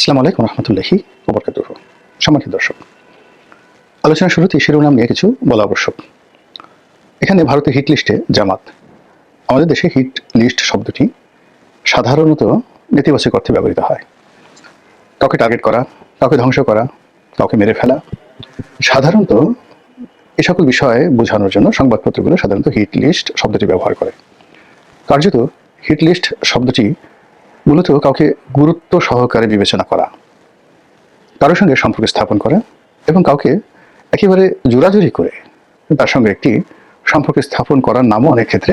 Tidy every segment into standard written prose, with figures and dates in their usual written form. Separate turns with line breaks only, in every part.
আসসালামু আলাইকুম রহমতুল্লাহি ওয়া বারাকাতুহু। সম্মানিত দর্শক, আলোচনার শুরুতেই শিরোনাম নিয়ে কিছু বলা আবশ্যক। এখানে ভারতের হিট লিস্টে জামাত। আমাদের দেশে হিট লিস্ট শব্দটি সাধারণত নেতিবাচক অর্থে ব্যবহৃত হয়। কাউকে টার্গেট করা, কাউকে ধ্বংস করা, কাউকে মেরে ফেলা। সাধারণত এ সকল বিষয়ে বোঝানোর জন্য সংবাদপত্রগুলো সাধারণত হিট লিস্ট শব্দটি ব্যবহার করে। কার্যত হিট লিস্ট শব্দটি মূলত কাউকে গুরুত্ব সহকারে বিবেচনা করা, কারোর সঙ্গে সম্পর্ক স্থাপন করা এবং কাউকে একেবারে জোরাজুরি করে তার সঙ্গে একটি সম্পর্ক স্থাপন করার নামও অনেক ক্ষেত্রে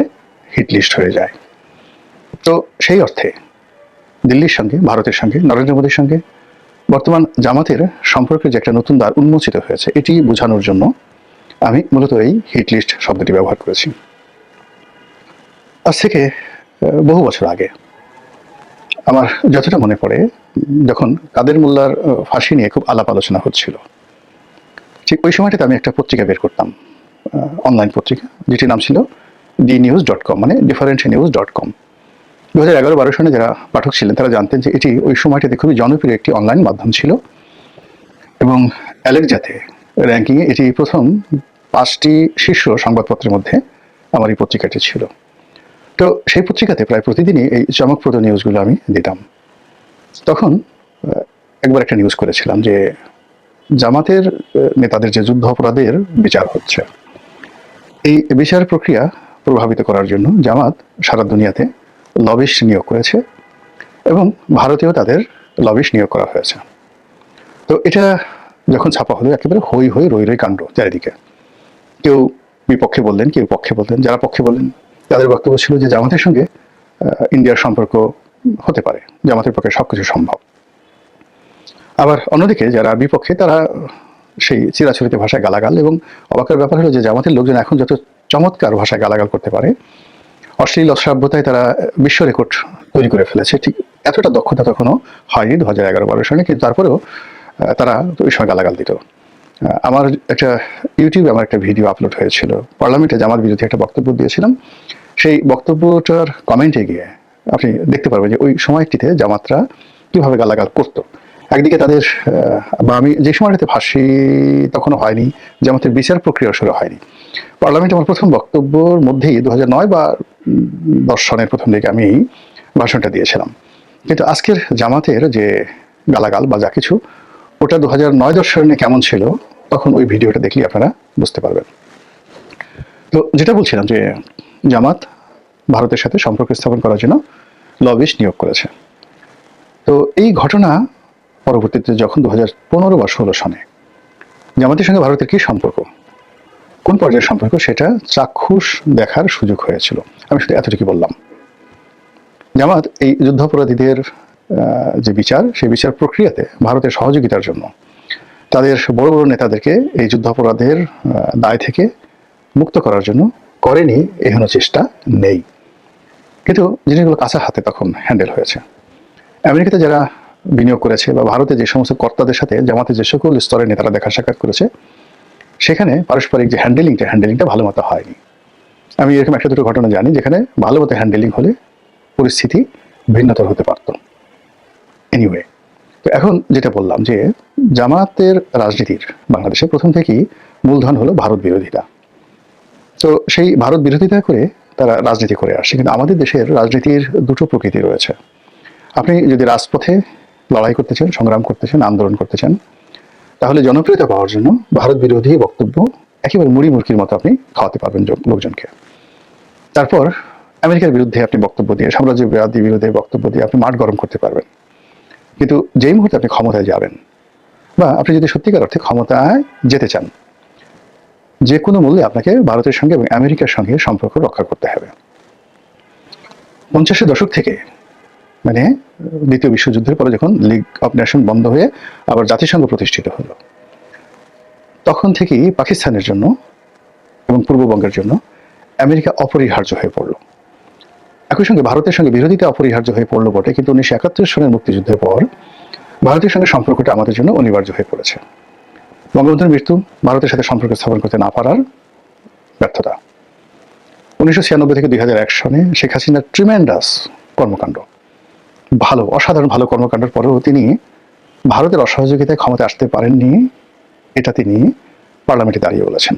হিট লিস্ট হয়ে যায়। তো সেই অর্থে দিল্লির সঙ্গে, ভারতের সঙ্গে, নরেন্দ্র মোদীর সঙ্গে বর্তমান জামাতের সম্পর্কের যে একটা নতুন দ্বার উন্মোচিত হয়েছে, এটি বোঝানোর জন্য আমি মূলত এই হিট লিস্ট শব্দটি ব্যবহার করেছি। আজ থেকে বহু বছর আগে আমার যতটা মনে পড়ে, যখন কাদের মোল্লার ফাঁসি নিয়ে খুব আলাপ আলোচনা হচ্ছিল, ঠিক ওই সময়টাতে আমি একটা পত্রিকা বের করতাম, অনলাইন পত্রিকা, যেটির নাম ছিল dnews.com, মানে differentnews.com। 2011-12 সনে যারা পাঠক ছিলেন তারা জানতেন যে এটি ওই সময়টাতে খুবই জনপ্রিয় একটি অনলাইন মাধ্যম ছিল এবং অ্যালেক্সাতে র্যাঙ্কিংয়ে এটি প্রথম 5টি শীর্ষ সংবাদপত্রের মধ্যে আমার এই পত্রিকাটি ছিল। তো সেই পত্রিকাতে প্রায় প্রতিদিনই এই চমকপ্রদ নিউজগুলো আমি দিতাম। তখন একবার একটা নিউজ করেছিলাম যে জামাতের নেতাদের যে যুদ্ধ অপরাধের বিচার হচ্ছে, এই বিচার প্রক্রিয়া প্রভাবিত করার জন্য জামাত সারা দুনিয়াতে লবিস্ট নিয়োগ করেছে এবং ভারতেও তাদের লবিস্ট নিয়োগ করা হয়েছে। তো এটা যখন ছাপা হলো, একেবারে হই হই রই রই কাণ্ড চারিদিকে। কেউ বিপক্ষে বললেন, কেউ পক্ষে বললেন। যারা পক্ষে বললেন তাদের বক্তব্য ছিল যে জামাতের সঙ্গে ইন্ডিয়ার সম্পর্ক হতে পারে, জামাতের পক্ষে সবকিছু সম্ভব। আবার অন্যদিকে যারা বিপক্ষে তারা সেই চিরাচরিত ভাষায় গালাগাল, এবং অবাকের ব্যাপার হলো যে জামাতের লোকজন এখন যত চমৎকার ভাষায় গালাগাল করতে পারে, অশ্লীল অসভ্যতায় তারা বিশ্ব রেকর্ড তৈরি করে ফেলেছে। ঠিক এতটা দক্ষতা তখনও হয়নি 2011-12 সালে, কিন্তু তারপরেও তারা ওই সময় গালাগাল দিত। আমার একটা ইউটিউবে আমার একটা ভিডিও আপলোড হয়েছিল, পার্লামেন্টে জামাত বিরোধী একটা বক্তব্য দিয়েছিলাম। সেই বক্তব্যটার কমেন্টে গিয়ে আপনি দেখতে পারবেন যে ওই সময়টিতে জামাতরা কীভাবে গালাগাল করতো। একদিকে তাদের, বা আমি যে সময়টাতে ফাঁসি তখনও হয়নি, জামাতের বিচার প্রক্রিয়া শুরু হয়নি, পার্লামেন্টে আমার প্রথম বক্তব্যর মধ্যেই 2009 বা 10 সনের প্রথম দিকে আমি ভাষণটা দিয়েছিলাম। কিন্তু আজকের জামাতের যে গালাগাল বা যা কিছু, ওটা 2009-10 সনে কেমন ছিল তখন ওই ভিডিওটা দেখলে আপনারা বুঝতে পারবেন। তো যেটা বলছিলাম যে জামাত ভারতের সাথে সম্পর্ক স্থাপন করার জন্য লবিস্ট নিয়োগ করেছে। তো এই ঘটনা পরবর্তীতে যখন 2015 বা 16 সনে জামাতের সঙ্গে ভারতের কী সম্পর্ক, কোন পর্যায়ের সম্পর্ক, সেটা চাক্ষুষ দেখার সুযোগ হয়েছিল। আমি শুধু এতটুকু বললাম। জামাত এই যুদ্ধাপরাধীদের যে বিচার, সেই বিচার প্রক্রিয়াতে ভারতের সহযোগিতার জন্য তাদের বড় বড় নেতাদেরকে এই যুদ্ধাপরাধের দায় থেকে মুক্ত করার জন্য করেনি এহেন চেষ্টা নেই, কিন্তু জিনিসগুলো কাঁচা হাতে তখন হ্যান্ডেল হয়েছে। আমেরিকাতে যারা বিনিয়োগ করেছে বা ভারতে যে সমস্ত কর্তাদের সাথে জামাতের যে সকল স্তরের নেতারা দেখা সাক্ষাৎ করেছে, সেখানে পারস্পরিক যে হ্যান্ডেলিংটা ভালো মতো হয়নি। আমি এরকম একটা দুটো ঘটনা জানি যেখানে ভালো মতো হ্যান্ডেলিং হলে পরিস্থিতি ভিন্নতর হতে পারত। এনিওয়ে, তো এখন যেটা বললাম যে জামাতের রাজনীতির বাংলাদেশে প্রথম থেকেই মূলধন হলো ভারত বিরোধিতা। তো সেই ভারত বিরোধিতা করে তারা রাজনীতি করে আসছে। কিন্তু আমাদের দেশের রাজনীতির দুটো প্রকৃতি রয়েছে। আপনি যদি রাজপথে লড়াই করতে চান, সংগ্রাম করতে চান, আন্দোলন করতে চান, তাহলে জনপ্রিয়তা পাওয়ার জন্য ভারত বিরোধী বক্তব্য একেবারে মুড়ি মুরগির মতো আপনি খাওয়াতে পারবেন লোকজনকে। তারপর আমেরিকার বিরুদ্ধে আপনি বক্তব্য দিয়ে, সাম্রাজ্যবাদী বিরুদ্ধে বক্তব্য দিয়ে আপনি মাঠ গরম করতে পারবেন। কিন্তু যেই মুহূর্তে আপনি ক্ষমতায় যাবেন, বা আপনি যদি সত্যিকার অর্থে ক্ষমতায় যেতে চান, যে কোনো মূল্যে আপনাকে ভারতের সঙ্গে এবং আমেরিকার সঙ্গে সম্পর্ক রক্ষা করতে হবে। 50-এর দশক থেকে, মানে দ্বিতীয় বিশ্বযুদ্ধের পরে যখন লিগ অফ নেশন বন্ধ হয়ে আবার জাতিসংঘ প্রতিষ্ঠিত হলো, তখন থেকেই পাকিস্তানের জন্য এবং পূর্ববঙ্গের জন্য আমেরিকা অপরিহার্য হয়ে পড়ল। একই সঙ্গে ভারতের সঙ্গে বিরোধিতা অপরিহার্য হয়ে পড়লো বটে, কিন্তু 1971 সনের মুক্তিযুদ্ধের পর ভারতের সঙ্গে সম্পর্কটা আমাদের জন্য অনিবার্য হয়ে পড়েছে। বঙ্গবন্ধুর মৃত্যু, ভারতের সাথে সম্পর্ক স্থাপন করতে না পারার ব্যর্থতা, 1996 থেকে 2001 সনে শেখ হাসিনার ট্রিমেন্ডাস কর্মকাণ্ড, অসাধারণ ভালো কর্মকাণ্ডের পরেও তিনি ভারতের অসহযোগিতায় ক্ষমতায় আসতে পারেননি, এটা তিনি পার্লামেন্টে দাঁড়িয়ে বলেছেন।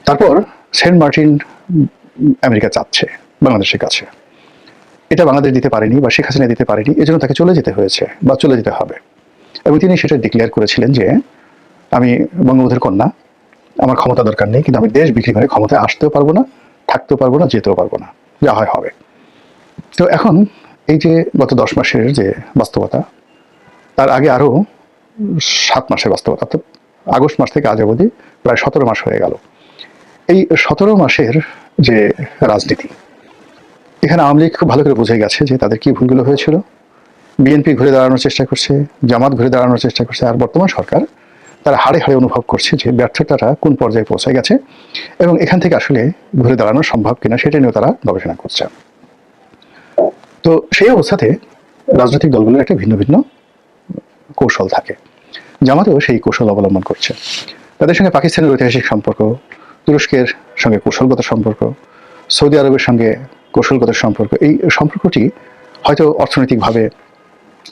তারপর সেন্ট মার্টিন আমেরিকা চাচ্ছে বাংলাদেশের কাছে, এটা বাংলাদেশ দিতে পারেনি বা শেখ হাসিনা দিতে পারেনি, এজন্য তাকে চলে যেতে হয়েছে বা চলে যেতে হবে। এবং তিনি সেটা ডিক্লেয়ার করেছিলেন যে আমি বঙ্গবন্ধুর কন্যা, আমার ক্ষমতা দরকার নেই, কিন্তু আমি দেশ বিক্রি করে ক্ষমতায় আসতেও পারবো না, থাকতেও পারবো না, যেতেও পারবো না, যা হয় হবে। তো এখন এই যে গত 10 মাসের যে বাস্তবতা, তার আগে আরো 7 মাসের বাস্তবতা, অর্থাৎ আগস্ট মাস থেকে আজ অবধি প্রায় 17 মাস হয়ে গেল। এই 17 মাসের যে রাজনীতি, এখানে আওয়ামী লীগ খুব ভালো করে বুঝে গেছে যে তাদের কি ভুলগুলো হয়েছিল। বিএনপি ঘুরে দাঁড়ানোর চেষ্টা করছে, জামাত ঘুরে দাঁড়ানোর চেষ্টা করছে, আর বর্তমান সরকার তারা হাড়ে হাড়ে অনুভব করছে যে ব্যর্থতাটা কোন পর্যায়ে পৌঁছে গেছে এবং এখান থেকে আসলে ঘুরে দাঁড়ানো সম্ভব কিনা সেটা নিয়েও তারা গবেষণা করছে। তো সেই অবস্থাতে রাজনৈতিক দলগুলোর একটা ভিন্ন ভিন্ন কৌশল থাকে। জামাতেও সেই কৌশল অবলম্বন করছে। তাদের সঙ্গে পাকিস্তানের ঐতিহাসিক সম্পর্ক, তুরস্কের সঙ্গে কৌশলগত সম্পর্ক, সৌদি আরবের সঙ্গে কৌশলগত সম্পর্ক, এই সম্পর্কটি হয়তো অর্থনৈতিকভাবে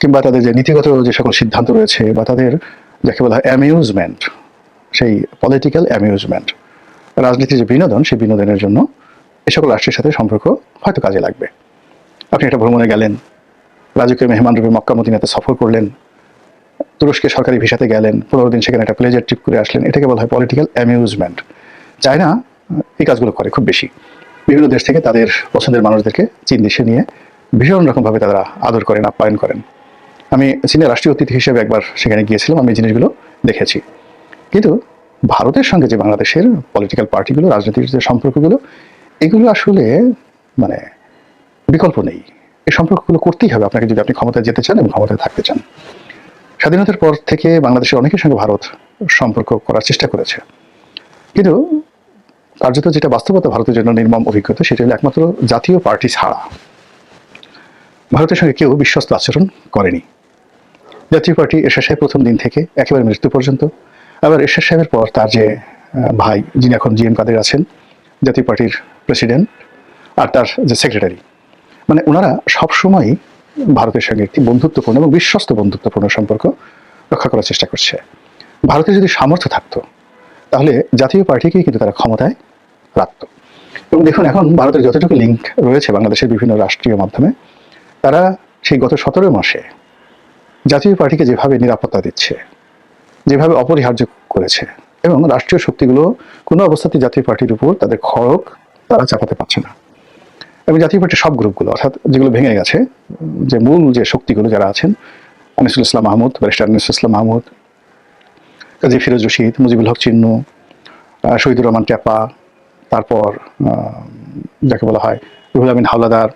কিংবা তাদের যে নীতিগত যে সকল সিদ্ধান্ত রয়েছে বা তাদের যাকে বলা হয় অ্যামিউজমেন্ট, সেই পলিটিক্যাল অ্যামিউজমেন্ট, রাজনীতির যে বিনোদন, সেই বিনোদনের জন্য এই সকল রাষ্ট্রের সাথে সম্পর্ক হয়তো কাজে লাগবে। আপনি একটা ভ্রমণে গেলেন, রাজকীয় মেহমান রূপে মক্কা মদিনাতে সফর করলেন, তুরস্কে সরকারি ভিসাতে গেলেন, 15 দিন সেখানে একটা প্লেজার ট্রিপ করে আসলেন, এটাকে বলা হয় পলিটিক্যাল অ্যামিউজমেন্ট। চায়না এই কাজগুলো করে খুব বেশি। বিভিন্ন দেশ থেকে তাদের পছন্দের মানুষদেরকে চীন দেশে নিয়ে ভীষণ রকমভাবে তারা আদর করেন, আপ্যায়ন করেন। আমি চীনের রাষ্ট্রীয় অতিথি হিসেবে একবার সেখানে গিয়েছিলাম, আমি জিনিসগুলো দেখেছি। কিন্তু ভারতের সঙ্গে যে বাংলাদেশের পলিটিক্যাল পার্টিগুলো, রাজনীতির যে সম্পর্কগুলো, এগুলো আসলে মানে বিকল্প নেই। এই সম্পর্কগুলো করতেই হবে আপনাকে, যদি আপনি ক্ষমতায় যেতে চান এবং ক্ষমতায় থাকতে চান। স্বাধীনতার পর থেকে বাংলাদেশের অনেকের সঙ্গে ভারত সম্পর্ক করার চেষ্টা করেছে, কিন্তু কার্যত যেটা বাস্তবতা ভারতের জন্য নির্মম অভিজ্ঞতা, সেটা হলো একমাত্র জাতীয় পার্টি ছাড়া ভারতের সঙ্গে কেউ বিশ্বস্ত আচরণ করেনি। জাতীয় পার্টি এরশাদ সাহেব প্রথম দিন থেকে একেবারে মৃত্যু পর্যন্ত, আবার এরশাদ সাহেবের পর তার যে ভাই, যিনি এখন জিএম কাদের আছেন, জাতীয় পার্টির প্রেসিডেন্ট, আর তার যে সেক্রেটারি, মানে ওনারা সবসময় ভারতের সঙ্গে একটি বন্ধুত্বপূর্ণ এবং বিশ্বস্ত বন্ধুত্বপূর্ণ সম্পর্ক রক্ষা করার চেষ্টা করছে। ভারতের যদি সামর্থ্য থাকতো তাহলে জাতীয় পার্টিকেই কিন্তু তারা ক্ষমতায় রাখত। এবং দেখুন এখন ভারতের যতটুকু লিঙ্ক রয়েছে বাংলাদেশের বিভিন্ন রাষ্ট্রীয় মাধ্যমে, তারা সেই গত 17 মাসে জাতীয় পার্টিকে যেভাবে নিরাপত্তা দিচ্ছে, যেভাবে অপরিহার্য করেছে, এবং রাষ্ট্রীয় শক্তিগুলো কোনো অবস্থাতে জাতীয় পার্টির উপর তাদের খড়গ তারা চাপাতে পারছে না। এবং জাতীয় পার্টির সব গ্রুপগুলো, অর্থাৎ যেগুলো ভেঙে গেছে, যে মূল যে শক্তিগুলো যারা আছেন, আনিসুল ইসলাম মাহমুদ, ব্যারিস্টার আনিসুল ইসলাম মাহমুদ, কাজী ফিরোজ রশিদ, মুজিবুল হক চিন্নু, শহীদুর রহমান ট্যাপা, তারপর যাকে বলা হয় রুহুল আমিন হাওলাদার,